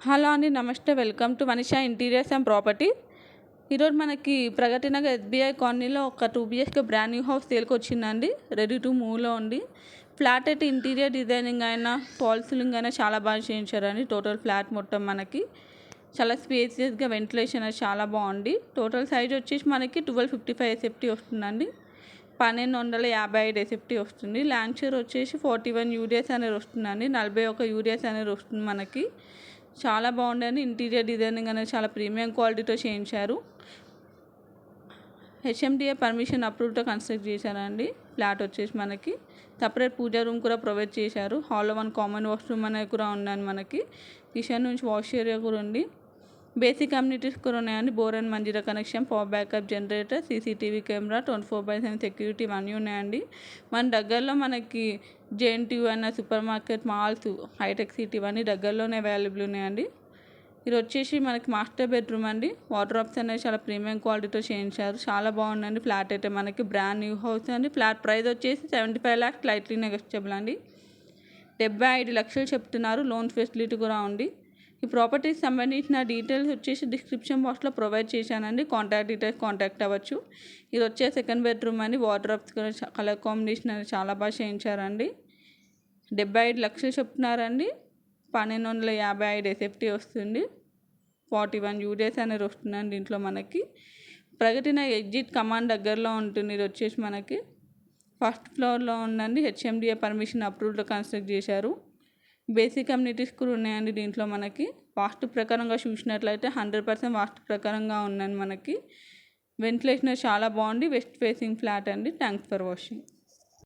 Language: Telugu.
హలో అండి, నమస్తే. Welcome to Manisha interiors and property. ఈరోజు మనకి ప్రగతి నగర్ ఎస్బీఐ కాలనీలో ఒక 2 BHK బ్రాండ్ న్యూ హౌస్ సేల్కి వచ్చిందండి. రెడీ టు మూవ్లో ఉంది. ఫ్లాట్ అయితే ఇంటీరియర్ డిజైనింగ్ అయినా ఫాల్ సీలింగ్ అయినా చాలా బాగా చేయించారండి. టోటల్ ఫ్లాట్ మొత్తం మనకి చాలా స్పేసియస్గా వెంటిలేషన్ అనేది చాలా బాగుంది. టోటల్ సైజ్ వచ్చేసి మనకి 1255 SFT వస్తుందండి. 1255 SFT వస్తుంది. ల్యాండ్ షేర్ వచ్చేసి 41 యూడిఎస్ అనేది వస్తుందండి. 41 యూడిఎస్ అనేది వస్తుంది మనకి. చాలా బాగుండని ఇంటీరియర్ డిజైనింగ్ అనేది చాలా ప్రీమియం క్వాలిటీతో చేయించారు. హెచ్ఎండిఏ పర్మిషన్ అప్రూవ్తో కన్స్ట్రక్ట్ చేశారండి. ఫ్లాట్ వచ్చేసి మనకి సపరేట్ పూజా రూమ్ కూడా ప్రొవైడ్ చేశారు. హాల్లో 1 కామన్ వాష్రూమ్ అనేది కూడా ఉందండి. మనకి కిచెన్ నుంచి వాష్ ఏరియా కూడా ఉంది. బేసిక్ కమ్యూనిటీస్ కూడా ఉన్నాయండి. Bore and Manjeera connection, power backup generator, CCTV camera, 24/7 security ఇవన్నీ ఉన్నాయండి. మన దగ్గరలో మనకి జేఎన్టీయూ అన్న సూపర్ మార్కెట్, మాల్స్, హైటెక్ సిటీ ఇవన్నీ దగ్గరలోనే అవైలబుల్ ఉన్నాయండి. ఇది వచ్చేసి మనకి మాస్టర్ బెడ్రూమ్ అండి. వార్డ్రోబ్స్ అనేది చాలా ప్రీమియం క్వాలిటీతో చేయించారు. చాలా బాగుందండి. ఫ్లాట్ అయితే మనకి బ్రాండ్ న్యూ హౌస్ అండి. ఫ్లాట్ ప్రైస్ వచ్చేసి 75 lakhs లైట్లీ నెగోషియబుల్ అండి. 75 లక్షలు చెప్తున్నారు. లోన్ ఫెసిలిటీ కూడా ఉంది. ఈ ప్రాపర్టీకి సంబంధించిన డీటెయిల్స్ వచ్చేసి డిస్క్రిప్షన్ బాక్స్లో ప్రొవైడ్ చేశానండి. కాంటాక్ట్ డీటెయిల్స్ కాంటాక్ట్ అవ్వచ్చు. ఇది వచ్చే సెకండ్ బెడ్రూమ్ అండి. వార్డ్రోబ్స్ కూడా కలర్ కాంబినేషన్ అనేది చాలా బాగా చేయించారండి. 75 లక్షలు చెప్తున్నారండి. 1255 SFT వస్తుంది. 41 యూడిఎస్ అనేది వస్తుందండి. దీంట్లో మనకి ప్రగతిన ఎగ్జిట్ కమాండ్ దగ్గరలో ఉంటుంది. ఇది వచ్చేసి మనకి ఫస్ట్ ఫ్లోర్లో ఉందండి. హెచ్ఎండిఏ పర్మిషన్ అప్రూవ్డ్లో కన్స్ట్రక్ట్ చేశారు. బేసిక్ కమ్యూనిటీస్ కూడా ఉన్నాయండి. దీంట్లో మనకి వాస్తు ప్రకారంగా చూసినట్లయితే 100% వాస్తు ప్రకారంగా ఉందండి. మనకి వెంటిలేషన్ చాలా బాగుంది. వెస్ట్ ఫేసింగ్ ఫ్లాట్ అండి. Thanks for watching.